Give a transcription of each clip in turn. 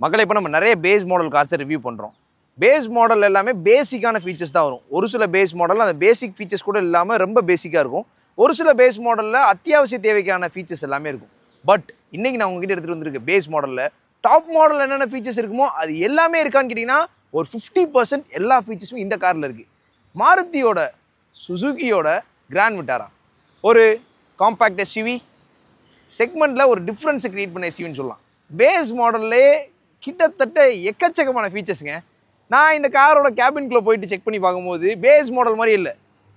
மக்களே இப்போ நம்ம நிறைய பேஸ் மாடல் கார்ஸை ரிவ்யூ பண்ணுறோம். பேஸ் மாடல் எல்லாமே பேசிக்கான ஃபீச்சர்ஸ் தான் வரும். ஒரு சில பேஸ் மாடல் அந்த பேசிக் ஃபீச்சர்ஸ் கூட இல்லாமல் ரொம்ப பேசிக்காக இருக்கும். ஒரு சில பேஸ் மாடலில் அத்தியாவசிய தேவைக்கான ஃபீச்சர்ஸ் எல்லாமே இருக்கும். பட் இன்றைக்கி நான் உங்ககிட்ட எடுத்துகிட்டு வந்திருக்கேன் பேஸ் மாடலில் டாப் மாடல் என்னென்ன ஃபீச்சர்ஸ் இருக்குமோ அது எல்லாமே இருக்கான்னு கேட்டிங்கன்னா ஒரு 50% எல்லா ஃபீச்சர்ஸும் இந்த காரில் இருக்குது. மாருதியோட சுசுகியோட கிராண்ட் விட்டாரா ஒரு காம்பேக்ட் எஸ்யூவி செக்மெண்ட்டில் ஒரு டிஃப்ரென்ஸை க்ரியேட் பண்ண எஸ்யூவின்னு சொல்லலாம். பேஸ் மாடல்லே கிட்டத்தட்ட எக்கச்சக்கமான ஃபீச்சர்ஸுங்க. நான் இந்த காரோட கேபின்குள்ளே போயிட்டு செக் பண்ணி பார்க்கும்போது பேஸ் மாடல் மாதிரி இல்லை.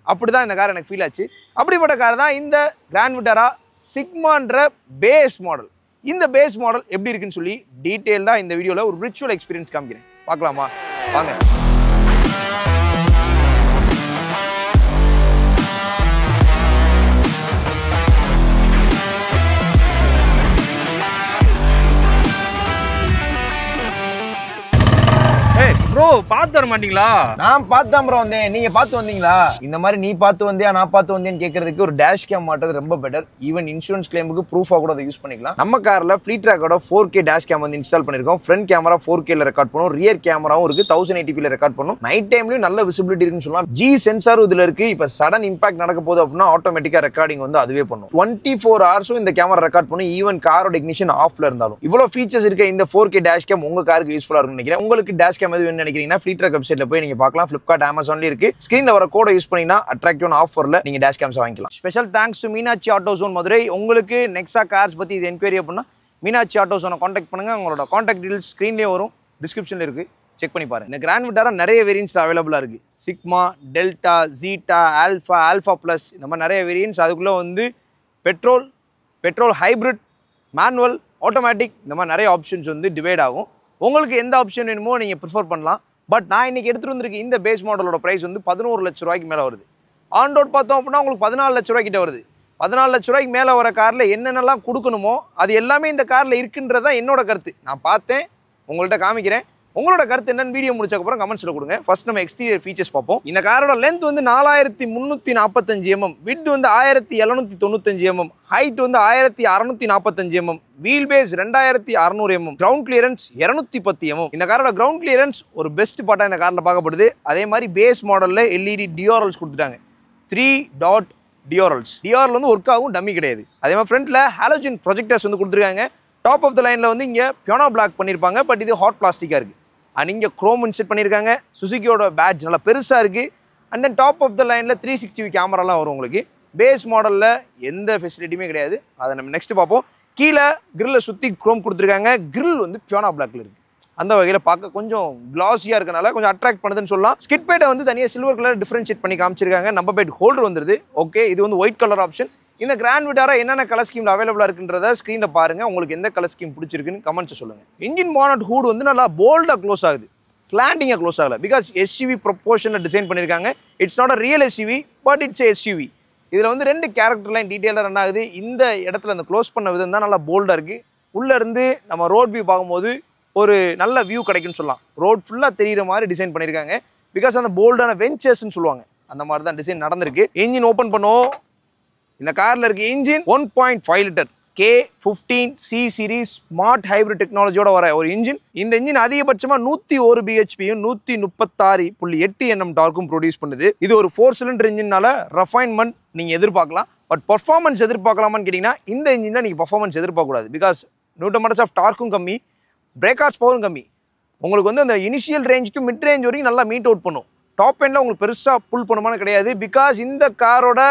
அப்படி தான் இந்த கார் எனக்கு ஃபீல் ஆச்சு. அப்படிப்பட்ட கார் தான் இந்த கிராண்ட் விட்டாரா சிக்மான்ற பேஸ் மாடல். இந்த பேஸ் மாடல் எப்படி இருக்குன்னு சொல்லி டீட்டெயில்டாக இந்த வீடியோவில் ஒரு விர்ச்சுவல் எக்ஸ்பீரியன்ஸ் காமிக்கிறேன். பார்க்கலாமா? வாங்க. ப்ரோ பார்த்து வர மாட்டீங்களா? நான் பார்த்து தான் ப்ரோ வந்தேன். நீங்க பார்த்து வந்தீங்களா? இந்த மாதிரி நீ பார்த்து வந்தியா நான் பார்த்து வந்தேன்னு கேட்கறதுக்கு ஒரு டேஷ் கேம் மாட்டது ரொம்ப பெட்டர். ஈவன் இன்சூரன்ஸ் கிளைமுக்கு ப்ரூஃபாக கூட அதை யூஸ் பண்ணிக்கலாம். நம்ம காரில் ஃப்ளீட்ராக்கோட 4K டேஷ் கேம் வந்து இன்ஸ்டால் பண்ணியிருக்கோம். ஃப்ரண்ட் கேமரா 4Kல ரெக்கார்ட் பண்ணும். ரியர் கேமராவும் இருக்கு 1080p ரெக்கார்ட் பண்ணும். நைட் டைம்லயும் நல்ல விசிபிலிட்டி இருக்குன்னு சொல்லலாம். G சென்சாரும் இதுல இருக்கு. இப்போ சடன் இம்பாக்ட் நடக்க போகுது அப்படின்னா ஆட்டோமேட்டிக்கா ரெக்கார்டிங் வந்து அதுவே பண்ணும். 24 ஹவர்ஸும் இந்த கேமரா ரெக்கார்ட் பண்ணும். ஈவன் காரோட இக்னிஷன் ஆஃப்ல இருந்தாலும். இவ்வளவு ஃபீச்சர்ஸ் இருக்க இந்த 4K டேஷ் கேம் உங்க காருக்கு யூஸ்ஃபுல்லா இருக்கும்னு நினைக்கிறேன். உங்களுக்கு டேஷ் கேம் எது வேணும்னு நினைக்கிறீங்கன்னா ஃப்ளீட்ராக் வெப்சைட்ல போய் நீங்க பார்க்கலாம். Flipkart, Amazonல இருக்கு. ஸ்கிரீன்ல வர கோட யூஸ் பண்ணீங்கன்னா அட்ராக்டிவான ஆஃபர்ல நீங்க டேஷ் கேம்ஸ் வாங்கிக்கலாம். Special thanks to Meenakshi auto zone Madurai. உங்களுக்கு நெக்ஸா கார்ஸ் பத்தி இது என்கொயரி பண்ணா மீனாட்சி ஆட்டோ ஜோனை காண்டாக்ட் பண்ணுங்க. உங்களோட காண்டாக்ட் டீடைல்ஸ் ஸ்கிரீன்லயே வரும், டிஸ்கிரிப்ஷன்ல இருக்கு, செக் பண்ணி பாருங்க. இந்த கிராண்ட் விட்டாரா நிறைய வேரியன்ட்ஸ் அவைலபிளா இருக்கு. Sigma, delta, zeta, alpha, alpha plus இந்த மாதிரி நிறைய வேரியன்ட்ஸ். அதுக்குள்ள வந்து பெட்ரோல் ஹைபிரிட், மேனுவல், ஆட்டோமேட்டிக் இந்த மாதிரி நிறைய ஆப்ஷன்ஸ் வந்து டிவைட் ஆகும். உங்களுக்கு எந்த ஆப்ஷன் வேணுமோ நீங்க ப்ரிஃபர் பண்ணலாம். பட் நான் இன்னைக்கு எடுத்துட்டு வந்திருக்க இந்த பேஸ் மாடலோட பிரைஸ் வந்து 11 லட்ச ரூபாய்க்கு மேலே வருது. ஆன் ரோட் பார்த்தோம் அப்படின்னா உங்களுக்கு 14 லட்ச ரூபாய்க்கிட்ட வருது. 14 லட்ச ரூபாய்க்கு மேலே வர காரில் என்னென்னலாம் கொடுக்கணுமோ அது எல்லாமே இந்த காரில் இருக்குன்றதான் என்னோட கருத்து. நான் பார்த்தேன், உங்கள்கிட்ட காமிக்கிறேன். உங்களோட கருத்து என்னன்னு வீடியோ முடிச்சக்கப்புறம் கமெண்ட்ஸில் கொடுங்க. ஃபர்ஸ்ட் நம்ம எக்ஸ்டீரியர் ஃபீச்சர்ஸ் பார்ப்போம். இந்த காரோட லென்த் வந்து 4345 mm, விட்த் வந்து 1795 mm, ஹைட் வந்து 1645 mm, wheel base 2600 mm, ground clearance 210 mm. இந்த காரோட கிரவுண்ட் கிளியரன்ஸ் ஒரு பெஸ்ட் பார்ட்டா இந்த காரில் பார்க்கப்படுது. அதே மாதிரி பேஸ் மாடலில் LED டிஆர்எல்ஸ் கொடுத்துட்டாங்க. 3 டாட் டிஆர்எல்ஸ். டிஆர்எல் வந்து ஒர்க் ஆகும், டம்மி கிடையாது. அதே மாதிரி ஃப்ரண்ட்ல ஹாலோஜன் ப்ரொஜெக்டர்ஸ் வந்து கொடுத்துருக்காங்க. டாப் ஆஃப் த லைனில் வந்து இங்கே பியானோ பிளாக் பண்ணியிருப்பாங்க. பட் இது ஹாட் பிளாஸ்டிக்காக இருக்குது. அண்ட் இங்கே குரோம் இன்செட் பண்ணியிருக்காங்க. சுசுகியோட பேட்ச் நல்லா பெருசாக இருக்குது. And then top of the லைனில் 360 கேமராலாம் வரும் உங்களுக்கு. பேஸ் மாடலில் எந்த ஃபெசிலிட்டியுமே கிடையாது. அதை நம்ம நெக்ஸ்ட் பார்ப்போம். கீழே கிரில்லை சுற்றி குரோம் கொடுத்துருக்காங்க. கிரில் வந்து பியானோ பிளாக்ல இருக்குது. அந்த வகையில் பார்க்க கொஞ்சம் கிளாஸியாக இருக்கனால கொஞ்சம் அட்ராக்ட் பண்ணுதுன்னு சொல்லலாம். ஸ்கிட் பேட்டை வந்து தனியாக சில்வர் கலர் டிஃப்ரென்ஷியேட் பண்ணி காமிச்சிருக்காங்க. நம்பர் பேட் ஹோல்டர் வந்துருது. ஓகே, இது வந்து ஒயிட் கலர் ஆப்ஷன். இந்த கிராண்ட் விட்டாரா என்னென்ன கலர் ஸ்கீமில் அவைலபிளாக இருக்குன்றத ஸ்க்ரீனில் பாருங்கள். உங்களுக்கு எந்த கலர் ஸ்கீம் பிடிச்சிருக்குன்னு கமெண்ட்ஸ் சொல்லுங்கள். இன்ஜின் பானட் ஹூட் வந்து நல்லா போல்டாக க்ளோஸ் ஆகுது, ஸ்லாண்டிங்காக க்ளோஸ் ஆகலை. பிகாஸ் எஸ்யூவி ப்ரொப்போர்ஷனில் டிசைன் பண்ணியிருக்காங்க. It's not a real SUV, but it's SUV. இதில் வந்து 2 கேரக்டர் லைன் டீட்டெயிலாக ரன் ஆகுது. இந்த இடத்துல அந்த க்ளோஸ் பண்ண விதம் தான் நல்லா போல்டாக இருக்குது. உள்ளேருந்து நம்ம ரோட் வியூ பார்க்கும்போது ஒரு நல்ல வியூ கிடைக்குன்னு சொல்லலாம். ரோட் ஃபுல்லாக தெரிகிற மாதிரி டிசைன் பண்ணியிருக்காங்க. பிகாஸ் அந்த போல்டான வெஞ்சர்ஸ்ன்னு சொல்லுவாங்க, அந்த மாதிரி தான் டிசைன் நடந்திருக்கு. இன்ஜின் ஓப்பன் பண்ணுவோம். இந்த காரில் இருக்க engine 1.5 litre K15C series smart hybrid டெக்னாலஜியோட வர ஒரு இன்ஜின். இந்த இன்ஜின் அதிகபட்சமாக 101 bhpயும் 136.8 Nm டார்க்கும் ப்ரொடியூஸ் பண்ணுது. இது ஒரு 4 சிலிண்டர் இன்ஜின்னால ரெஃபைன்மெண்ட் நீங்கள் எதிர்பார்க்கலாம். பட் பர்ஃபார்மன்ஸ் எதிர்பார்க்கலாமான்னு கேட்டிங்கன்னா இந்த இன்ஜினில் நீங்கள் பர்ஃபார்மன்ஸ் எதிர்பார்க்கக்கூடாது. பிகாஸ் நியூட்டன் ஆஃப் டார்க்கும் கம்மி, பிரேக்கார்ஸ் பவரும் கம்மி. உங்களுக்கு வந்து அந்த initial range to mid range வரைக்கும் நல்லா மீட் அவுட் பண்ணும். டாப் எண்டில் உங்களுக்கு பெருசாக புல் பண்ணுமான்னு கிடையாது. பிகாஸ் இந்த காரோட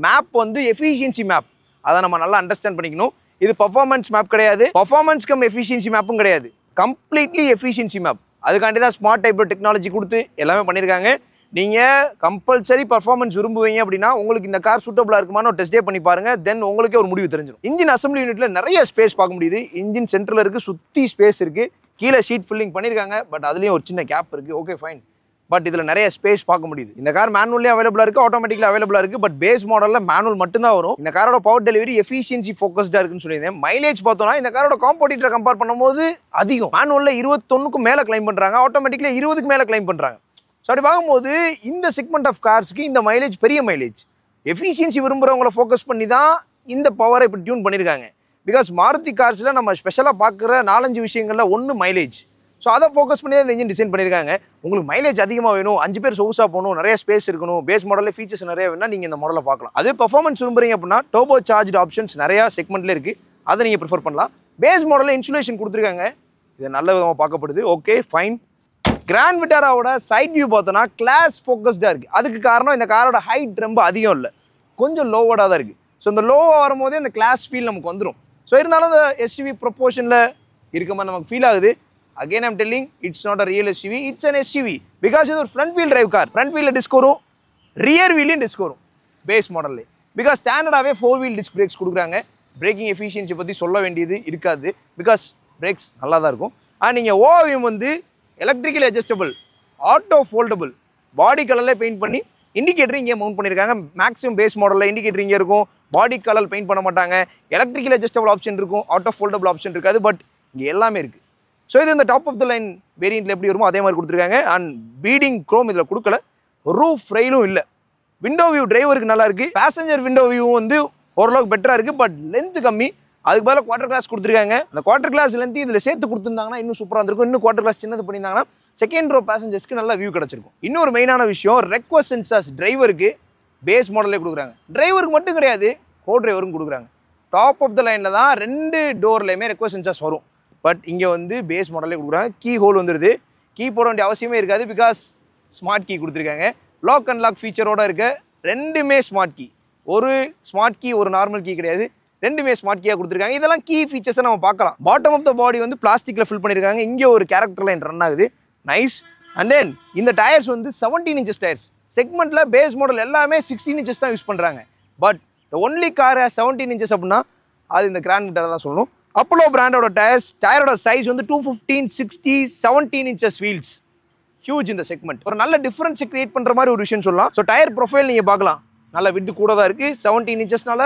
மேப் வந்து எஃபிஷியன்சி மேப். அதை நம்ம நல்லா அண்டர்ஸ்டாண்ட் பண்ணிக்கணும். இது பர்ஃபார்மன்ஸ் மேப் கிடையாது, பர்ஃபார்மன்ஸ் கம் எஃபிஷியன்சி மேப்பும் கிடையாது, கம்ப்ளீட்லி எஃபிஷியன்சி மேப். அதுக்காண்டி தான் ஸ்மார்ட் ஹைப்ரிட் டெக்னாலஜி கொடுத்து எல்லாமே பண்ணியிருக்காங்க. நீங்கள் கம்பல்சரி பர்ஃபார்மன்ஸ் விரும்புவீங்க அப்படின்னா உங்களுக்கு இந்த கார் சூட்டபிளாக இருக்குமான்னு ஒரு டெஸ்டே பண்ணி பாருங்கள். தென் உங்களுக்கே ஒரு முடிவு தெரிஞ்சிடும். இன்ஜின் அசம்பிளி யூனிட்டில் நிறைய ஸ்பேஸ் பார்க்க முடியுது. இன்ஜின் சென்டரில் இருக்குது, சுற்றி ஸ்பேஸ் இருக்குது. கீழே ஷீட் ஃபில்லிங் பண்ணியிருக்காங்க. பட் அதுலேயும் ஒரு சின்ன கேப் இருக்குது. Okay fine. பட் இதில் நிறைய ஸ்பேஸ் பார்க்க முடியுது. இந்த கார் மேனுவல்லே அவைலபிளாக இருக்குது, ஆட்டோமேட்டிக்கில் அவைலபிளாக இருக்குது. பட் பேஸ் மாடலில் மேனுவல் மட்டும்தான் வரும். இந்த காரோட பவர் டெலிவரி எஃபிஷியன்சி ஃபோக்கஸ்டாக இருக்குன்னு சொல்லியிருந்தேன். மைலேஜ் பார்த்தோம்னா இந்த காரோட காம்படிட்டரை கம்பேர் பண்ணும்போது அதிகம். மேனுவலில் 21க்கு மேலே கிளைம் பண்ணுறாங்க, ஆட்டோமேட்டிக்கில் 20க்கு மேலே கிளைம் பண்ணுறாங்க. ஸோ அப்படி பார்க்கும்போது இந்த செக்மெண்ட் ஆஃப் கார்ஸ்க்கு இந்த மைலேஜ் பெரிய மைலேஜ். எஃபிஷியன்சி விரும்புகிறவங்கள ஃபோக்கஸ் பண்ணி தான் இந்த பவரை இப்படி டியூன் பண்ணியிருக்காங்க. பிகாஸ் மாருதி கார்ஸில் நம்ம ஸ்பெஷலாக பார்க்குற 4-5 விஷயங்களில் ஒன்று மைலேஜ். ஸோ அதை ஃபோக்கஸ் பண்ணி தான் இந்த இன்ஜின் டிசைன் பண்ணியிருக்காங்க. உங்களுக்கு மைலேஜ் அதிகமாக வேணும், 5 பேர் சொகுசாக போகணும், நிறைய ஸ்பேஸ் இருக்கணும், பேஸ் மாடலில் ஃபீச்சர்ஸ் நிறைய வேணும்னா நீங்கள் இந்த மாடலை பார்க்கலாம். அதே பர்ஃபார்மன்ஸ் விரும்புறீங்க அப்படின்னா டர்போ சார்ஜ் ஆப்ஷன்ஸ் நிறையா செக்மெண்ட்டில் இருக்குது, அதை நீங்கள் ப்ரிஃபர் பண்ணலாம். பேஸ் மாடலில் இன்சுலேஷன் கொடுத்துருக்காங்க, இது நல்ல விதமாக பார்க்கப்படுது. Okay fine. கிராண்ட் விட்டாராவோட சைட் வியூ பார்த்தோன்னா கிளாஸ் ஃபோக்கஸ்டாக இருக்குது. அதுக்கு காரணம் இந்த காரோட ஹைட் ரொம்ப அதிகம் இல்லை, கொஞ்சம் லோவோடாக தான் இருக்குது. ஸோ இந்த லோவாக வரும்போதே இந்த கிளாஸ் ஃபீல் நமக்கு வந்துடும். ஸோ இருந்தாலும் இந்த எஸ்யூவி ப்ரொப்போர்ஷனில் இருக்க மாதிரி நமக்கு ஃபீல் ஆகுது. Again I'm telling, it's not a real SUV, it's an SUV. Because இது ஒரு front wheel drive car. Front வீலில் டிஸ்க் வரும், ரியர் வீலையும் டிஸ்க் வரும் பேஸ் மாடல்லே. பிகாஸ் ஸ்டாண்டர்டாகவே 4 வீல் டிஸ்க் பிரேக்ஸ் கொடுக்குறாங்க. பிரேக்கிங் எஃபிஷியன்சி பற்றி சொல்ல வேண்டியது இருக்காது, பிகாஸ் பிரேக்ஸ் நல்லா தான் இருக்கும். அண்ட் நீங்கள் ஓவியம் வந்து எலக்ட்ரிக்கல் அட்ஜஸ்டபிள், ஆட்டோ ஃபோல்டபுள், பாடி கலரில் பெயிண்ட் பண்ணி இண்டிகேட்டர் இங்கே மவுண்ட் பண்ணியிருக்காங்க. மேக்ஸிமம் பேஸ் மாடலில் இண்டிகேட்டர் இங்கே இருக்கும், பாடி கலர் பெயிண்ட் பண்ண மாட்டாங்க. எலக்ட்ரிக்கல் அட்ஜஸ்டபிள் ஆப்ஷன் இருக்கும், ஆட்டோ ஃபோல்டபுள் ஆப்ஷன் இருக்காது, பட் இங்கே எல்லாமே இருக்குது. ஸோ இது இந்த டாப் ஆஃப் த லைன் வேரியண்ட்டில் எப்படி வருமோ அதே மாதிரி கொடுத்துருக்காங்க. அண்ட் பீடிங் க்ரோம் இதில் கொடுக்கல, ரூஃப் ரெயிலும் இல்லை. விண்டோ வியூ டிரைவருக்கு நல்லா இருக்குது. பேசஞ்சர் விண்டோ வியூவும் வந்து ஓரளவுக்கு பெட்டராக இருக்குது, பட் லென்த் கம்மி. அதுக்கு பதிலாக குவார்டர் கிளாஸ் கொடுத்துருக்காங்க. அந்த குவார்டர் கிளாஸ் லென்த் இதில் சேர்த்து கொடுத்துருந்தாங்கன்னா இன்னும் சூப்பராக இருந்திருக்கும். இன்னும் குவார்டர் கிளாஸ் சின்னது பண்ணியிருந்தாங்கன்னா செகண்ட் ரோ பேசஞ்சர்ஸ்க்கு நல்ல வியூ கிடச்சிருக்கும். இன்னொரு மெயினான விஷயம், ரெக்வஸ்ட் சென்சார்ஸ் டிரைவருக்கு பேஸ் மாடலே கொடுக்குறாங்க. டிரைவருக்கு மட்டும் கிடையாது, கோ டிரைவரும் கொடுக்குறாங்க. டாப் ஆஃப் த லைனில் தான் 2 டோர்லையுமே ரெக்வஸ்ட் சென்சார்ஸ் வரும், பட் இங்கே வந்து பேஸ் மாடலே கொடுக்குறாங்க. கீ ஹோல் வந்துடுது, கீ போட வேண்டிய அவசியமே இருக்காது, பிகாஸ் ஸ்மார்ட் கீ கொடுத்துருக்காங்க. லாக் அண்ட் லாக் ஃபீச்சரோட இருக்க 2மே ஸ்மார்ட் கீ. ஒரு ஸ்மார்ட் கீ, ஒரு நார்மல் கீ கிடையாது, 2மே ஸ்மார்ட் கீயாக கொடுத்துருக்காங்க. இதெல்லாம் கீ ஃபீச்சர்ஸை நம்ம பார்க்கலாம். பாட்டம் ஆஃப் த பாடி வந்து பிளாஸ்டிக்கில் ஃபில் பண்ணியிருக்காங்க. இங்கே ஒரு கேரக்டர் லைன் ரன் ஆகுது, நைஸ். அண்ட் தென் இந்த டயர்ஸ் வந்து 17 inches டயர்ஸ். செக்மெண்ட்டில் பேஸ் மாடல் எல்லாமே 16 inches தான் யூஸ் பண்ணுறாங்க, but the only car 17 inches அப்படின்னா அது இந்த கிராண்ட் விட்டாரா தான் சொல்லணும். அப்போலோ பிராண்டோட டயரோட சைஸ் வந்து 215, 60, 17 inches வீல்ஸ். ஹியூஜ் இந்த செக்மெண்ட். ஒரு நல்ல டிஃபரன்ஸ் கிரியேட் பண்ணுற மாதிரி ஒரு விஷயம் சொல்லலாம். ஸோ டயர் ப்ரொஃபைல் நீங்கள் பார்க்கலாம், நல்ல வித்து கூட தான் இருக்குது. 17 inchesனால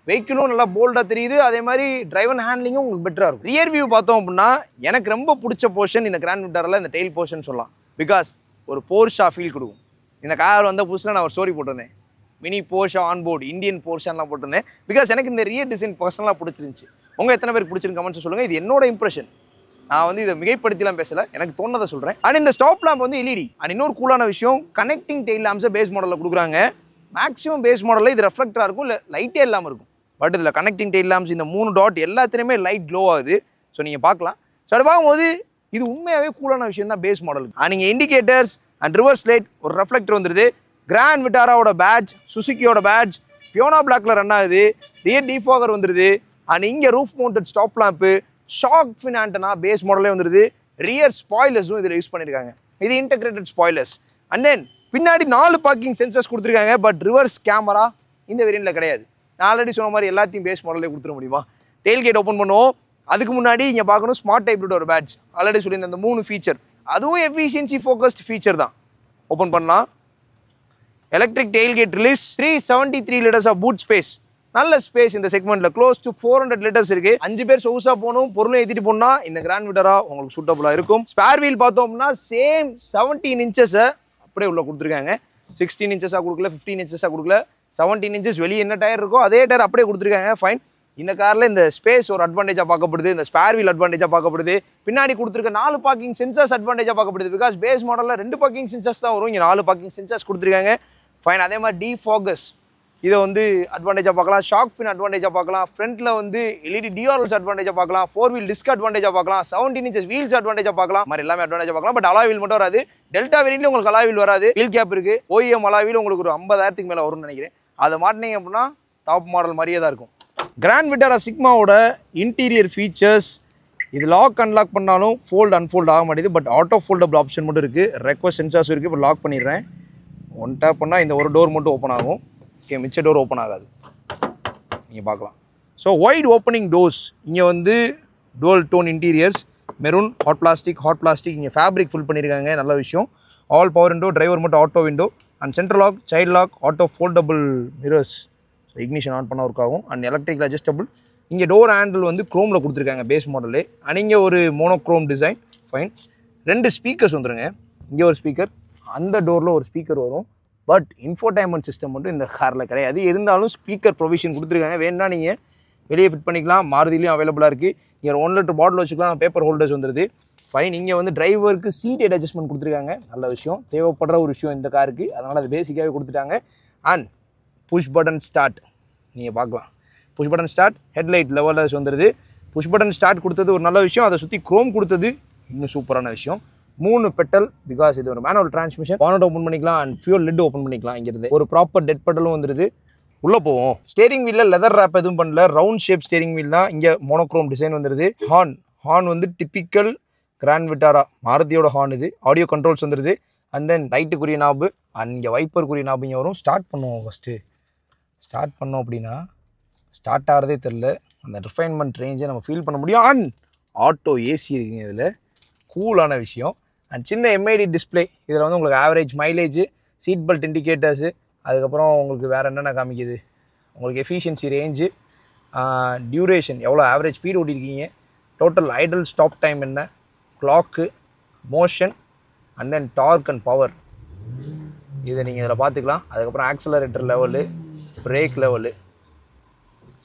வெஹிக்கிளும் நல்லா போல்டாக தெரியுது, அதே மாதிரி டிரைவர் ஹேண்ட்லிங்கும் உங்களுக்கு பெட்டராக இருக்கும். ரியர் வியூ பார்த்தோம் அப்படின்னா எனக்கு ரொம்ப பிடிச்ச போர்ஷன் இந்த கிராண்ட் விட்டாரில் இந்த டெயில் போர்ஷன் சொல்லலாம். பிகாஸ் ஒரு போர்ஷா ஃபீல் கொடுக்கும். இந்த கார் வந்த புதுசில் நான் ஒரு ஸ்டோரி போட்டிருந்தேன், மினி போர்ஷா ஆன்போர்டு இந்தியன் போர்ஷன்லாம் போட்டிருந்தேன். பிகாஸ் எனக்கு இந்த ரியர் டிசைன் பர்சனலாக பிடிச்சிருந்துச்சு. உங்கள் எத்தனை பேருக்கு பிடிச்சிருக்கு கமெண்ட்ஸ் சொல்லுங்கள். இது என்னோட இம்ப்ரெஷன், நான் வந்து இதை மிகைப்படுத்திலாம் பேசலை, எனக்கு தோணுதை சொல்கிறேன். அண்ட் இந்த ஸ்டாப் லேம்ப் வந்து எல்இடி. அண்ட் இன்னொரு கூலான விஷயம், கனெக்டிங் டெயில் லேம்ப்ஸை பேஸ் மாடலில் கொடுக்குறாங்க. மேக்ஸிமம் பேஸ் மாடலில் இது ரெஃப்ளெக்டராக இருக்கும், இல்லை லைட்டே இல்லாமல் இருக்கும். பட் இதில் கனெக்டிங் டெயில் லேம்ப்ஸ் இந்த 3 டாட் எல்லாத்துலேயுமே லைட் க்ளோ ஆகுது. ஸோ நீங்கள் பார்க்கலாம். ஸோ அது பார்க்கும்போது இது உண்மையாகவே கூலான விஷயம் தான் பேஸ் மாடலுக்கு. நீங்கள் இண்டிகேட்டர்ஸ் அண்ட் ரிவர்ஸ் லைட், ஒரு ரெஃப்ளெக்டர் வந்துடுது. கிராண்ட் விட்டாராவோட பேட்ச், சுசுக்கியோட பேட்ச் பியோனா பிளாக்ல ரன் ஆகுது. ரியர் டிஃபாகர் வந்துடுது. அண்ட் இங்கே roof mounted stop lamp, shark fin antenna base மாடலே வந்துடுது. ரியர் ஸ்பாய்லர்ஸும் இதில் யூஸ் பண்ணியிருக்காங்க, இது இன்டெகிரேட்டட் ஸ்பாய்லர்ஸ். அண்ட் தென் பின்னாடி 4 பார்க்கிங் சென்சர்ஸ் கொடுத்துருக்காங்க, பட் ரிவர்ஸ் கேமரா இந்த வேரியண்ட்டில் கிடையாது. நான் ஆல்ரெடி சொன்ன மாதிரி எல்லாத்தையும் பேஸ் மாடலே கொடுத்துட முடியுமா? டெயில் கேட் ஓப்பன் பண்ணுவோம், அதுக்கு முன்னாடி இங்கே பார்க்கணும் ஸ்மார்ட் டைப்லோட ஒரு பேட்ச். ஆல்ரெடி சொல்லியிருந்த அந்த 3 ஃபீச்சர், அதுவும் எஃபிஷியன்சி ஃபோக்கஸ்ட் ஃபீச்சர் தான். ஓப்பன் பண்ணலாம். Electric tail gate release, 373 liters of boot space. நல்ல ஸ்பேஸ் இந்த செக்மெண்ட்டில், க்ளோஸ் டு 400 liters இருக்குது. 5 பேர் சொகுசாக போகணும், பொருளை ஏற்றிட்டு போனால் இந்த கிராண்ட் விட்டாரா உங்களுக்கு சூட்டபுளாக இருக்கும். ஸ்பேர் வீல் பார்த்தோம்னா சேம் 17 inches அப்படியே உள்ள கொடுத்துருக்காங்க. 16 inches கொடுக்கல, 15 inches கொடுக்கல, 17 inches வெளியே என்ன டயர் இருக்கோ அதே டயர் அப்படியே கொடுத்துருக்காங்க. ஃபைன். இந்த காரில் இந்த ஸ்பேஸ் ஒரு அட்வான்டேஜாக பார்க்கப்படுது, இந்த ஸ்பேர் வீல் அட்வான்டேஜாக பார்க்கப்படுது. பின்னாடி கொடுத்துருக்க 4 பார்க்கிங் சென்சர்ஸ் அட்வான்டேஜாக பார்க்கப்படுது. பிகாஸ் பேஸ் மாடலில் 2 பார்க்கிங் சென்சர்ஸ் தான் வரும், இங்கே 4 பார்க்கிங் சென்சர்ஸ் கொடுத்துருக்காங்க. ஃபைன். அதே மாதிரி டிஃபாகஸ் இதை வந்து அட்வான்டேஜாக பார்க்கலாம், ஷாக் ஃபின் அட்வான்டேஜாக பார்க்கலாம், ஃப்ரண்ட்டில் வந்து எல்இடி டிஆர்எல்ஸ் அட்வான்டேஜாக பார்க்கலாம், 4 வீல் டிஸ்க் அட்வான்டேஜாக பார்க்கலாம், 17 inches வீல்ஸ் அட்வான்டேஜாக பார்க்கலாம். மாதிரி எல்லாமே அட்வான்டேஜாக பார்க்கலாம். பட் அலாய் வீல் மட்டும் வராது. டெல்டா வேரியண்ட்ல உங்களுக்கு அலாய் வீல் வராது, வீல் கேப் இருக்குது. ஓஎம் அலாய் வீல் உங்களுக்கு ஒரு 50,000க்கு மேலே வரும்னு நினைக்கிறேன். அதை மாட்டினீங்க அப்படின்னா டாப் மாடல் மாதிரியே தான் இருக்கும். கிராண்ட் விட்டாரா சிக்மாவோட இன்டீரியர் ஃபீச்சர்ஸ், இது லாக் அன்லாக் பண்ணாலும் ஃபோல்டு அன்ஃபோல்ட் ஆக மாட்டேது, பட் ஆட்டோ ஃபோல்டபிள் ஆப்ஷன் மட்டும் இருக்குது. ரெக்வஸ்ட் சென்சார்ஸ் இருக்குது. இப்போ லாக் பண்ணிடுறேன். ஒன் டேப் பண்ணால் இந்த ஒரு டோர் மட்டும் ஓப்பன் ஆகும். ஓகே, மிச்ச டோர் ஓப்பன் ஆகாது, நீங்கள் பார்க்கலாம். So wide opening doors. இங்கே வந்து dual tone interiors, maroon, hard plastic. இங்கே ஃபேப்ரிக் ஃபில் பண்ணியிருக்காங்க, நல்ல விஷயம். ஆல் பவர் விண்டோ, டிரைவர் மட்டும் auto window. And central lock, child lock, auto foldable mirrors. So ignition on பண்ண ஒர்க் ஆகும். And electric adjustable. இங்கே டோர் ஹேண்டில் வந்து க்ரோமில் கொடுத்துருக்காங்க பேஸ் மாடலு. அண்ட் இங்கே ஒரு மோனோக்ரோம் டிசைன். ஃபைன். 2 ஸ்பீக்கர்ஸ் வந்துருங்க. இங்கே ஒரு ஸ்பீக்கர், அந்த டோரில் ஒரு ஸ்பீக்கர் வரும். பட் இன்ஃபோடைன்மெண்ட் சிஸ்டம் மட்டும் இந்த காரில் கிடையாது. இருந்தாலும் ஸ்பீக்கர் ப்ரொவிஷன் கொடுத்துருக்காங்க. வேணுன்னா நீங்கள் வெளியே ஃபிட் பண்ணிக்கலாம். மாருதிலையும் அவைலபிளாக இருக்குது. இங்கே 1 லிட்டர் பாட்டில் வச்சுக்கலாம். பேப்பர் ஹோல்டர்ஸ் வந்துடுது. ஃபைன். இங்கே வந்து டிரைவருக்கு சீட் ஹைட் அட்ஜஸ்ட்மெண்ட் கொடுத்துருக்காங்க. நல்ல விஷயம், தேவைப்படுற ஒரு விஷயம் இந்த காருக்கு. அதனால் அது பேசிக்காகவே கொடுத்துட்டாங்க. அண்ட் புஷ் பட்டன் ஸ்டார்ட் நீங்கள் பார்க்கலாம். Push button start, headlight levellers வந்துடுது. புஷ் பட்டன் ஸ்டார்ட் கொடுத்தது ஒரு நல்ல விஷயம். அதை சுற்றி குரோம் கொடுத்தது இன்னும் சூப்பரான விஷயம். 3 பெட்டல், பிகாஸ் இது ஒரு மேனுவல் டிரான்ஸ்மிஷன். பானட் ஓப்பன் பண்ணிக்கலாம் அண்ட் ஃபியூல் லிட் ஓப்பன் பண்ணிக்கலாம். இங்கிருந்து ஒரு ப்ராப்பர் டெட் பெட்டலும் வந்துடுது. உள்ளே போவோம். ஸ்டேரிங் வீலில் லெதர் ரேப் எதுவும் பண்ணல, ரவுண்ட் ஷேப் ஸ்டேரிங் வீல் தான். இங்கே மோனோக்ரோம் டிசைன் வந்துடுது. ஹார்ன் வந்து டிப்பிக்கல் கிராண்ட் விட்டாரா மாருதியோட ஹார்ன். இது ஆடியோ கண்ட்ரோல்ஸ் வந்துடுது. அண்ட் தென் லைட்டுக்குரிய நாபு அண்ட் இங்கே வைப்பருக்குரிய நாபு இங்கே வரும். ஸ்டார்ட் பண்ணுவோம். ஃபஸ்ட்டு ஸ்டார்ட் பண்ணோம் அப்படின்னா ஸ்டார்ட் ஆகிறதே தெரில. அந்த ரிஃபைன்மெண்ட் ரேஞ்சை நம்ம ஃபீல் பண்ண முடியும். அண்ட் ஆட்டோ ஏசி இருக்குங்க இதில், கூலான விஷயம். அண்ட் சின்ன எம்ஐடி டிஸ்பிளே. இதில் வந்து உங்களுக்கு average mileage, seat belt indicators, அதுக்கப்புறம் உங்களுக்கு வேறு என்னென்ன காமிக்குது, உங்களுக்கு எஃபிஷியன்சி ரேஞ்சு, டியூரேஷன், எவ்வளோ ஆவரேஜ் ஸ்பீட் ஓட்டிருக்கீங்க, டோட்டல் ஐடல் ஸ்டாப் டைம் என்ன, clock, motion and then torque and power, இதை நீங்கள் இதில் பார்த்துக்கலாம். அதுக்கப்புறம் accelerator level, brake level,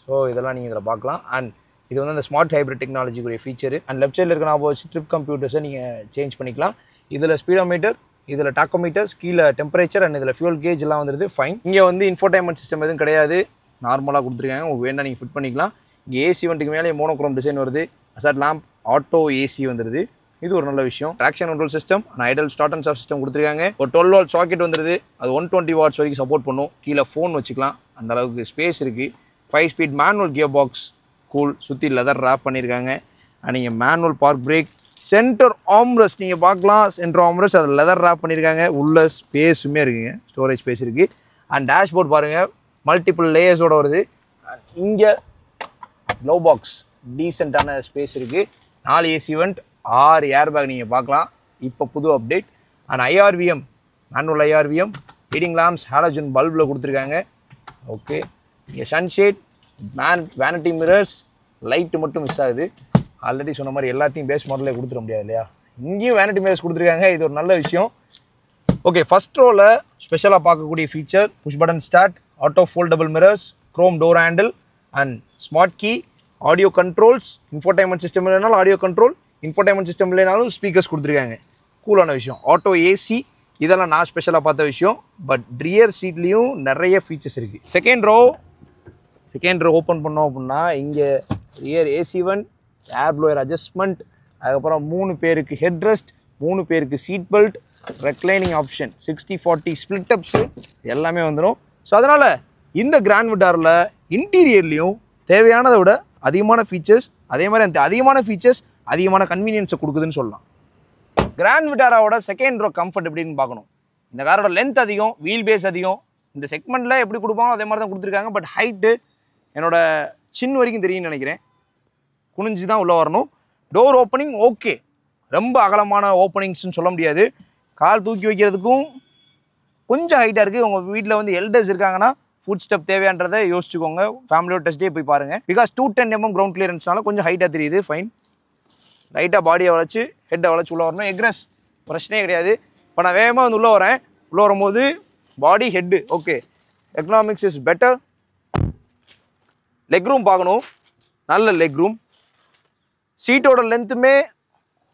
so இதெல்லாம் நீங்கள் இதில் பார்க்கலாம். அண்ட் இது வந்து அந்த ஸ்மார்ட் ஹைப்ரிட் டெக்னாலஜிக்குரிய ஃபீச்சர். அண்ட் லெஃப்ட் சைடில் இருக்க நான் வச்சு ட்ரிப் கம்ப்யூட்டர்ஸை நீங்கள் சேஞ்ச் பண்ணிக்கலாம். இதில் ஸ்பீடோமீட்டர், இதில் டாக்கோமீட்டர்ஸ், கீழே டெம்பரேச்சர் அண்ட் இதில் ஃபியூல் கேஜ் எல்லாம் வந்துடுது. ஃபைன். இங்கே வந்து இன்ஃபோடைன்மெண்ட் சிஸ்டம் எதுவும் கிடையாது, நார்மலாக கொடுத்துருக்காங்க. உங்களுக்கு வேணால் நீங்கள் ஃபிட் பண்ணிக்கலாம். இங்கே ஏசி வண்டிக்கு மேலே மோனோக்ரோம் டிசைன் வருது. அசாட் லேம்ப், ஆட்டோ ஏசி வந்துடுது. இது ஒரு நல்ல விஷயம். Traction control system, Idol start and stop system கொடுத்துருக்காங்க. ஒரு 12 வாட் சாக்கெட் வந்துடுது. அது 120 வாட்ஸ் வரைக்கும் சப்போர்ட் பண்ணும். கீழே ஃபோன் வச்சுக்கலாம், அந்த அளவுக்கு ஸ்பேஸ் இருக்குது. 5 speed manual gear box, cool. சுற்றி லெதர் ரேப் பண்ணியிருக்காங்க. அண்ட் நீங்கள் manual park break, centre armrest நீங்கள் பார்க்கலாம். சென்டர் ஆம்ரெஸ்ட் அது லெதர் ரேப் பண்ணியிருக்காங்க. உள்ள ஸ்பேஸுமே இருக்குங்க, ஸ்டோரேஜ் ஸ்பேஸ் இருக்குது. அண்ட் டேஷ்போர்ட் பாருங்கள், மல்டிபிள் லேயர்ஸோடு வருது. இங்கே க்ளோ பாக்ஸ், டீசெண்டான ஸ்பேஸ் இருக்குது. 4 ஏசி வெண்ட், 6 ஏர் பேக் நீங்கள் பார்க்கலாம். இப்போ புது update. And IRVM, manual IRVM, heating lamps, halogen பல்பில் கொடுத்துருக்காங்க. ஓகே. இங்கே சன்ஷேட், வேனிட்டி மிரர்ஸ், லைட்டு மட்டும் மிஸ் ஆகுது. ஆல்ரெடி சொன்ன மாதிரி எல்லாத்தையும் பேஸ் மாடலே கொடுத்துட முடியாது இல்லையா. இங்கேயும் வேனிட்டி மிரர்ஸ் கொடுத்துருக்காங்க. இது ஒரு நல்ல விஷயம். ஓகே, ஃபஸ்ட் ரோவில் ஸ்பெஷலாக பார்க்கக்கூடிய feature push button start, auto foldable mirrors, chrome door handle and smart key, audio controls, infotainment system இல்லைனாலும் ஆடியோ கண்ட்ரோல், இன்ஃபோடைன்மெண்ட் சிஸ்டம் இல்லைனாலும் ஸ்பீக்கர்ஸ் கொடுத்துருக்காங்க. கூலான விஷயம். ஆட்டோ ஏசி, இதெல்லாம் நான் ஸ்பெஷலாக பார்த்த விஷயம். பட் ரியர் சீட்லேயும் நிறைய ஃபீச்சர்ஸ் இருக்குது. செகண்ட் ரோ ஓப்பன் பண்ணோம் அப்படின்னா இங்கே rear AC vent, air blower adjustment, அதுக்கப்புறம் 3 பேருக்கு ஹெட் ரெஸ்ட், 3 பேருக்கு seat belt, reclining option, 60/40 split ups எல்லாமே வந்துடும். ஸோ அதனால் இந்த கிராண்ட் விட்டாரில் இன்டீரியர்லேயும் தேவையானதை விட அதிகமான ஃபீச்சர்ஸ், அதே மாதிரி அந்த அதிகமான ஃபீச்சர்ஸ் அதிகமான கன்வீனியன்ஸை கொடுக்குதுன்னு சொல்லலாம். கிராண்ட் விட்டாராவோட செகண்ட் ரோ கம்ஃபர்ட் எப்படின்னு பார்க்கணும். இந்த காரோட லென்த் அதிகம், வீல் பேஸ் அதிகம். இந்த செக்மெண்ட்டில் எப்படி கொடுப்பாங்களோ அதே மாதிரி தான் கொடுத்துருக்காங்க. பட் ஹைட்டு என்னோட சின்ன வரைக்கும் தெரியும்னு நினைக்கிறேன். குனிஞ்சு தான் உள்ளே வரணும். டோர் ஓப்பனிங் ஓகே, ரொம்ப அகலமான ஓப்பனிங்ஸ்ன்னு சொல்ல முடியாது. கால் தூக்கி வைக்கிறதுக்கும் கொஞ்சம் ஹைட்டாக இருக்குது. உங்கள் வீட்டில் வந்து எல்டர்ஸ் இருக்காங்கன்னா ஃபுட் ஸ்டெப் தேவையான்றதை யோசிச்சுக்கோங்க. ஃபேமிலியோட டெஸ்ட்டே போய் பாருங்கள். பிகாஸ் 210 mm கிரவுண்ட் கிளியரன்ஸ்னால கொஞ்சம் ஹைட்டாக தெரியுது. ஃபைன். லைட்டாக பாடியை வளைச்சி ஹெட்டை வளைச்சி உள்ளே வரணும். எக்ரெஸ் பிரச்சனையே கிடையாது. இப்போ நான் வேகமாக வந்து உள்ளே வரேன். உள்ளே வரும்போது body head okay. Economics is better. Leg room பார்க்கணும், நல்ல லெக் ரூம். சீட்டோட லென்த்துமே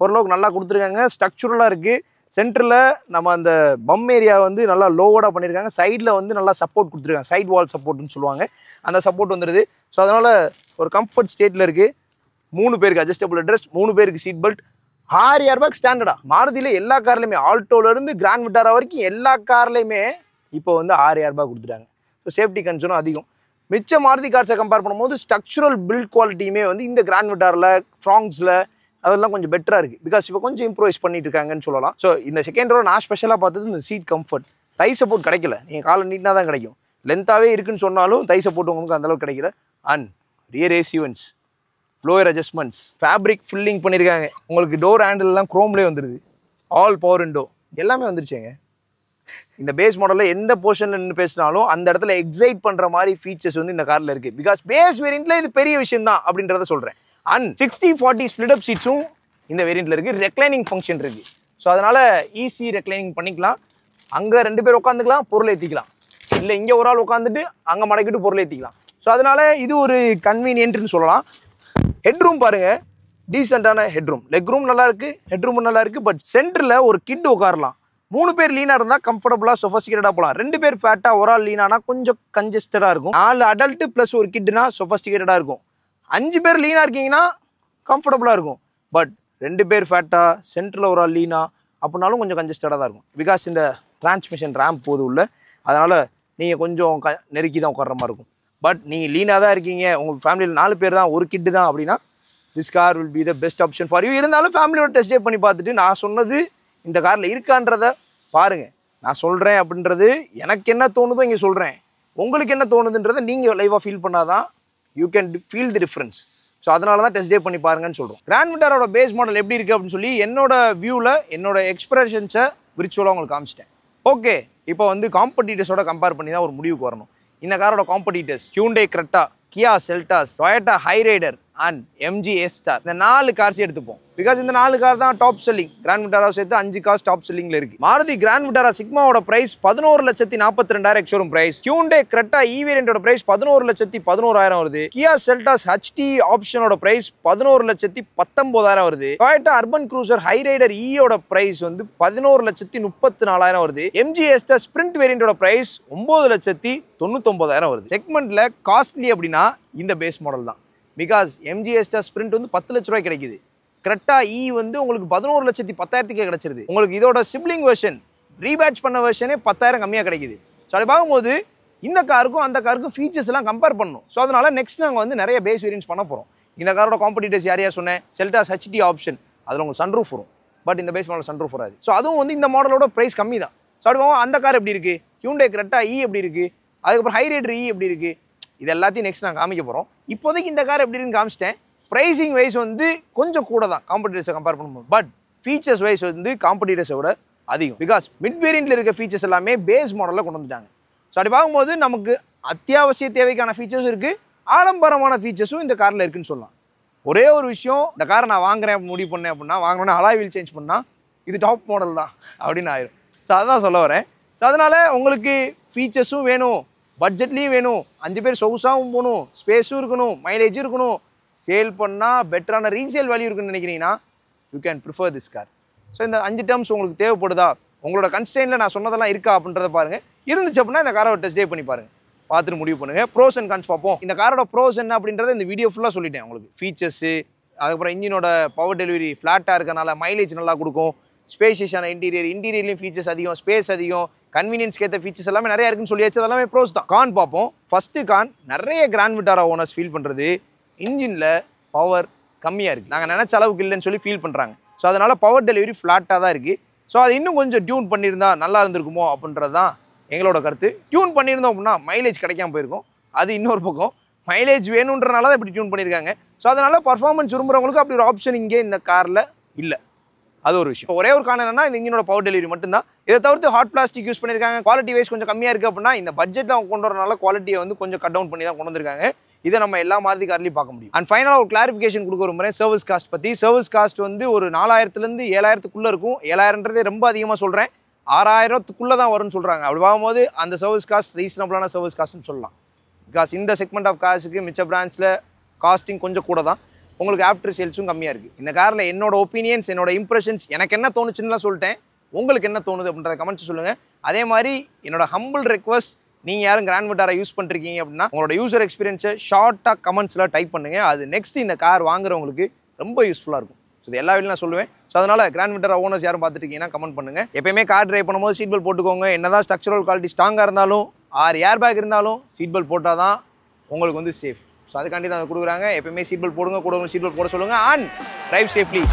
ஓரளவுக்கு நல்லா கொடுத்துருக்காங்க. ஸ்ட்ரக்சுரலாக இருக்குது. சென்டரில் நம்ம அந்த பம் ஏரியா வந்து நல்லா லோவோடாக பண்ணியிருக்காங்க. சைடில் வந்து நல்லா சப்போர்ட் கொடுத்துருக்காங்க. சைட் வால் சப்போர்ட்னு சொல்லுவாங்க. அந்த சப்போர்ட் வந்துடுது. ஸோ அதனால் ஒரு கம்ஃபர்ட் ஸ்டேட்டில் இருக்குது. 3 பேருக்கு அட்ஜஸ்டபிள் ஹெட்ரெஸ்ட், 3 பேருக்கு சீட் பெல்ட், 6 ஏர் பேக் ஸ்டாண்டர்டா. மாருதியில் எல்லா கார்லையுமே, ஆல்டோலேருந்து கிராண்ட் விட்டாரா வரைக்கும் எல்லா கார்லையுமே இப்போ வந்து 6 ஏர் பேக் கொடுத்துட்டாங்க. ஸோ சேஃப்டி கன்சர்னும் அதிகம். மிச்ச மாருதி கார்ஸை கம்பேர் பண்ணும்போது ஸ்ட்ரக்சுரல் பில்ட் குவாலிட்டியுமே வந்து இந்த கிராண்ட் விட்டாரில், ஃப்ராங்ஸில் அதெல்லாம் கொஞ்சம் பெட்டராக இருக்குது. பிகாஸ் இப்போ கொஞ்சம் இம்ப்ரூவைஸ் பண்ணிட்டு இருக்காங்கன்னு சொல்லலாம். ஸோ இந்த செகண்ட் ரோ நான் ஸ்பெஷலாக பார்த்தது இந்த சீட் கம்ஃபர்ட். தை சப்போர்ட் கிடைக்கல. நீங்கள் காலை நீட்டினா தான் கிடைக்கும். லென்த்தாகவே இருக்குன்னு சொன்னாலும் தை சப்போர்ட் உங்களுக்கு அந்தளவுக்கு கிடைக்கல. And rear AC vents, lower adjustments, fabric filling பண்ணியிருக்காங்க. உங்களுக்கு டோர் ஹேண்டில்லாம் க்ரோம்லேயே வந்துடுது. ஆல் பவர் விண்டோ எல்லாமே வந்துருச்சுங்க. இந்த பேஸ் மாடலில் எந்த போர்ஷனில் நின்று பேசினாலும் அந்த இடத்துல எக்ஸைட் பண்ணுற மாதிரி ஃபீச்சர்ஸ் வந்து இந்த காரில் இருக்குது. பிகாஸ் பேஸ் வேரியண்ட்டில் இது பெரிய விஷயம் தான் அப்படின்றத சொல்கிறேன். அண்ட் 60/40 ஸ்பிளிட் அப் சீட்ஸும் இந்த வேரியண்ட்டில் இருக்குது. ரெக்லைனிங் ஃபங்க்ஷன் இருக்குது. ஸோ அதனால் ஈஸி ரெக்லைனிங் பண்ணிக்கலாம். அங்கே 2 பேர் உட்காந்துக்கலாம், பொருள் ஏற்றிக்கலாம். இல்லை இங்கே ஒரு ஆள் உட்காந்துட்டு அங்கே மடக்கிட்டு பொருள் ஏற்றிக்கலாம். ஸோ அதனால இது ஒரு கன்வீனியன்ட்னு சொல்லலாம். ஹெட்ரூம் பாருங்க, டீசெண்டான ஹெட்ரூம். லெக் ரூம் நல்லா இருக்கு, ஹெட்ரூம் நல்லா இருக்கு. பட் சென்டரில் ஒரு கிட் உட்காரலாம். 3 பேர் லீனாக இருந்தால் கம்ஃபர்டபுளாக சொஃபஸ்டிகேட்டடாக போகலாம். 2 பேர் ஃபேட்டாக ஒரு ஆள் லீனானா கொஞ்சம் கன்ஜஸ்டடாக இருக்கும். 4 அடல்ட்டு ப்ளஸ் ஒரு கிட்னா சொஃபஸ்டிகேட்டடாக இருக்கும். 5 பேர் லீனாக இருக்கீங்கன்னா கம்ஃபர்டபுளாக இருக்கும். பட் 2 பேர் ஃபேட்டாக சென்டரில் ஒரு ஆள் லீனா அப்படின்னாலும் கொஞ்சம் கன்ஜஸ்டடாக தான் இருக்கும். பிகாஸ் இந்த டிரான்ஸ்மிஷன் ரேம்ப் போது உள்ள, அதனால் நீங்கள் கொஞ்சம் நெருக்கி தான் உட்கார்ற மாதிரி இருக்கும். பட் நீங்கள் லீனாக தான் இருக்கீங்க, உங்கள் ஃபேமிலியில் 4 பேர் தான், ஒரு கிட்டு தான் அப்படின்னா this car will be the best option for you. இருந்தாலும் ஃபேமிலியோட டெஸ்ட் ட்ரைவ் பண்ணி பார்த்துட்டு நான் சொன்னது இந்த காரில் இருக்கான்றதை பாருங்கள். நான் சொல்கிறேன் அப்படின்றது எனக்கு என்ன தோணுதோ இங்கே சொல்கிறேன். உங்களுக்கு என்ன தோணுதுன்றதை நீங்கள் லைவாக ஃபீல் பண்ணாதான் you can feel the difference. So அதனால தான் டெஸ்ட் ட்ரைவ் பண்ணி பாருங்கன்னு சொல்கிறோம். கிராண்ட் விட்டாரோட பேஸ் மாடல் எப்படி இருக்குது அப்படின்னு சொல்லி என்னோட வியூவில் என்னோட எக்ஸ்பிரஷன்ஸை விர்ச்சுவலாக உங்களுக்கு காமிச்சிட்டேன். ஓகே, இப்போ வந்து காம்படிட்டர்ஸோட கம்பேர் பண்ணி தான் ஒரு முடிவுக்கு வரணும். இந்த காரோட competitors Hyundai Creta, Kia Seltos, Toyota Hyryder and MG A-Star. இந்த 4 கார்ஸ் எடுத்துப்போம். பிகாஸ் இந்த 4 கார் தான் டாப் செல்லிங். கிராண்ட் விட்டாரா சேர்த்து 5 கார்ஸ் டாப் செல்லிங்ல இருக்கு. மாருதி கிராண்ட் விட்டாரா சிக்மாவோட price 11,42,000 ex showroom price. Hyundai Creta E வேரியண்டோட பிரைஸ் 11,11,000 வருது. Kia Seltos HT ஆப்ஷனோட பிரைஸ் 11,19,000 வருது. Toyota Urban Cruiser Hyryder E யோட பிரைஸ் வந்து 11,34,000 வருது. MG A-Star Sprint வேரியண்டோட பிரைஸ் 9,99,000 வருது. செக்மெண்ட்ல காஸ்ட்லி அப்படின்னா இந்த பேஸ் மாடல் தான். பிகாஸ் MG A-Star Sprint வந்து 10 லட்ச ரூபாய் கிடைக்குது. Creta E வந்து உங்களுக்கு 11,10,000 கிடைச்சிருது. உங்களுக்கு இதோட சிப்ளிங் வெர்ஷன் ரீபேட்ச் பண்ண வெர்ஷனே 10,000 கம்மியாக கிடைக்குது. ஸோ அப்படி பார்க்கும்போது இந்த காருக்கும் அந்த காருக்கும் ஃபீச்சர்ஸ் எல்லாம் கம்பேர் பண்ணணும். ஸோ அதனால நெக்ஸ்ட் நாங்கள் வந்து நிறைய பேஸ் வேரியன்ஸ் பண்ண போகிறோம். இந்த காரோட காம்படிட்டர்ஸ் யார் யார் சொன்னேன்? Seltos HT ஆப்ஷன், அதில் உங்களுக்கு சன்ரூஃப் வரும். பட் இந்த பேஸ் மாடல் சன்ரூஃப் வராது. ஸோ அதுவும் வந்து இந்த மாடலோட ப்ரைஸ் கம்மி தான். ஸோ அப்படி பார்க்கும் அந்த கார் எப்படி இருக்குது, Hyundai Creta E எப்படி இருக்குது, அதுக்கப்புறம் Hyryder E எப்படி இருக்குது, இது எல்லாத்தையும் நெக்ஸ்ட் நான் காமிக்க போகிறோம். இப்போதைக்கு இந்த கார் எப்படி இருக்குன்னு காமிச்சிட்டேன். ப்ரைஸிங் வைஸ் வந்து கொஞ்சம் கூட தான் காம்படிட்டர்ஸை கம்பேர் பண்ணும்போது. பட் ஃபீச்சர்ஸ் வைஸ் வந்து காம்படிட்டர்ஸை விட அதிகம். பிகாஸ் மிட் வேரியண்ட்டில் இருக்க ஃபீச்சர்ஸ் எல்லாமே பேஸ் மாடலில் கொண்டு வந்துட்டாங்க. ஸோ அப்படி பார்க்கும்போது நமக்கு அத்தியாவசிய தேவைக்கான ஃபீச்சர்ஸும் இருக்குது, ஆடம்பரமான ஃபீச்சர்ஸும் இந்த காரில் இருக்குன்னு சொல்லலாம். ஒரே ஒரு விஷயம், இந்த காரை நான் வாங்குறேன் முடிவு பண்ணேன் அப்படின்னா, வாங்கினோன்னே அலாய் வீல் சேஞ்ச் பண்ணால் இது டாப் மாடல் தான் அப்படின்னு ஆயிரும். ஸோ அதான் சொல்ல வரேன். ஸோ அதனால் உங்களுக்கு ஃபீச்சர்ஸும் வேணும், பட்ஜெட்லேயும் வேணும், 5 பேர் சொகுசாகவும் போகணும், ஸ்பேஸும் இருக்கணும், மைலேஜும் இருக்கணும், சேல் பண்ணால் பெட்டரான ரீசேல் வேல்யூ இருக்குன்னு நினைக்கிறீங்கன்னா you can prefer this car. So இந்த 5 டேர்ம்ஸ் உங்களுக்கு தேவைப்படுதா, உங்களோட கன்ஸ்டெயினில் நான் சொன்னதெல்லாம் இருக்கா அப்படின்றத பாருங்கள். இருந்துச்சு அப்படின்னா இந்த காரை டெஸ்ட் ட்ரைவ் பண்ணி பாருங்கள், பார்த்துட்டு முடிவு பண்ணுங்கள். ப்ரோஸ் அண்ட் கான்ஸ் பார்ப்போம். இந்த காரோட ப்ரோஸ் என்ன அப்படின்றத இந்த வீடியோ ஃபுல்லாக சொல்லிட்டேன் உங்களுக்கு. ஃபீச்சர்ஸு, அதுக்கப்புறம் இன்ஜினோட பவர் டெலிவரி ஃப்ளாட்டாக இருக்கனால மைலேஜ் நல்லா கொடுக்கும், ஸ்பேஷியஸான இன்டீரியர்லையும் ஃபீச்சர்ஸ் அதிகம், ஸ்பேஸ் அதிகம், கன்வீனியன்ஸ்க்கு ஏற்ற ஃபீச்சர்ஸ் எல்லாமே நிறையா இருக்குன்னு சொல்லியாச்சு. அதெல்லாமே ப்ரோஸ் தான். கான் பார்ப்போம். ஃபஸ்ட்டு கான், நிறைய கிராண்ட் விட்டாரா ஓனர்ஸ் ஃபீல் பண்ணுறது இன்ஜினில் பவர் கம்மியாக இருக்குது, நாங்கள் நினச்ச அளவுக்கு இல்லைன்னு சொல்லி ஃபீல் பண்ணுறாங்க. ஸோ அதனால் பவர் டெலிவரி ஃப்ளாட்டாக தான் இருக்குது. ஸோ அது இன்னும் கொஞ்சம் டியூன் பண்ணியிருந்தா நல்லா இருந்திருக்குமோ அப்படின்றது தான் எங்களோட கருத்து. டியூன் பண்ணியிருந்தோம் அப்படின்னா மைலேஜ் கிடைக்காம போயிருக்கும். அது இன்னொரு பக்கம். மைலேஜ் வேணுன்றனால தான் இப்படி டியூன் பண்ணியிருக்காங்க. ஸோ அதனால் பர்ஃபார்மன்ஸ் விரும்புகிறவங்களுக்கு அப்படி ஒரு ஆப்ஷன் இங்கே இந்த காரில் இல்லை. அது ஒரு விஷயம். ஒரே ஒரு காரணம் என்னன்னா இந்த இன்ஜினோட பவர் டெலிவரி மட்டும்தான். இதை தவிர்த்து ஹாட் பிளாஸ்டிக் யூஸ் பண்ணியிருக்காங்க. குவாலிட்டி வைஸ் கொஞ்சம் கம்மியாக இருக்குது அப்படின்னா இந்த பட்ஜெட்டில் அவங்க கொண்டு வரனால குவாலிட்டியை வந்து கொஞ்சம் கட் டவுன் பண்ணி தான் கொண்டு வந்திருக்காங்க. இதை நம்ம எல்லா மாருதி கார்லையும் பார்க்க முடியும். அண்ட் ஃபைனலாக ஒரு கிளாரிஃபிகேஷன் கொடுக்க விரும்புகிறேன் சர்வீஸ் காஸ்ட் பற்றி. சர்வீஸ் காஸ்ட் வந்து ஒரு 4,000லேருந்து 7,000க்குள்ளே இருக்கும். 7,000ன்றதே ரொம்ப அதிகமாக சொல்கிறேன், 6,000க்குள்ளே தான் வரும்னு சொல்கிறாங்க. அப்படி பார்க்கும்போது அந்த சர்வீஸ் காஸ்ட் ரீசனபிளான சர்வீஸ் காஸ்ட்னு சொல்லலாம். பிகாஸ் இந்த செக்மெண்ட் ஆஃப் கார்ஸுக்கு மிச்ச பிரான்ச்சில் காஸ்டிங் கொஞ்சம் கூட தான், உங்களுக்கு ஆஃப்டர் சேல்ஸும் கம்மியாக இருக்குது. இந்த காரில் என்னோட ஒப்பீனியன்ஸ், என்னோட இம்ப்ரெஷன்ஸ், எனக்கு என்ன தோணுச்சுன்னுலாம் சொல்லிட்டேன். உங்களுக்கு என்ன தோணுது அப்படின்றத கமெண்ட்ஸ் சொல்லுங்கள். அதே மாதிரி என்னோட ஹம்பிள் ரெக்வஸ்ட், நீங்கள் யாரும் கிராண்ட் விட்டாரா யூஸ் பண்ணிருக்கீங்க அப்படின்னா உங்களோட யூசர் எக்ஸ்பீரியன்ஸை ஷார்ட்டாக கமெண்ட்ஸில் டைப் பண்ணுங்கள். அது நெக்ஸ்ட் இந்த கார் வாங்குறவங்களுக்கு ரொம்ப யூஸ்ஃபுல்லாக இருக்கும். ஸோ இது எல்லா வீட்லையும் நான் சொல்லுவேன். ஸோ அதனால் கிராண்ட் விட்டாரா ஓனர்ஸ் யாரும் பார்த்துருக்கீங்கன்னா கமெண்ட் பண்ணுங்கள். எப்பயுமே கார் ட்ரைவ் பண்ணும்போது சீட் பெல்ட் போட்டுக்கோங்க. என்னதான் ஸ்ட்ரக்சரல் குவாலிட்டி ஸ்ட்ராங்காக இருந்தாலும் ஏர் பேக் இருந்தாலும் சீட் பெல்ட் போட்டால் தான் உங்களுக்கு வந்து சேஃப். ஸோ அதுக்காண்டி தான் கொடுக்குறாங்க. எப்பயுமே சீட் பெல்ட் போடுங்க, கூட சீட் பெல்ட் போட சொல்லுங்கள். And drive safely.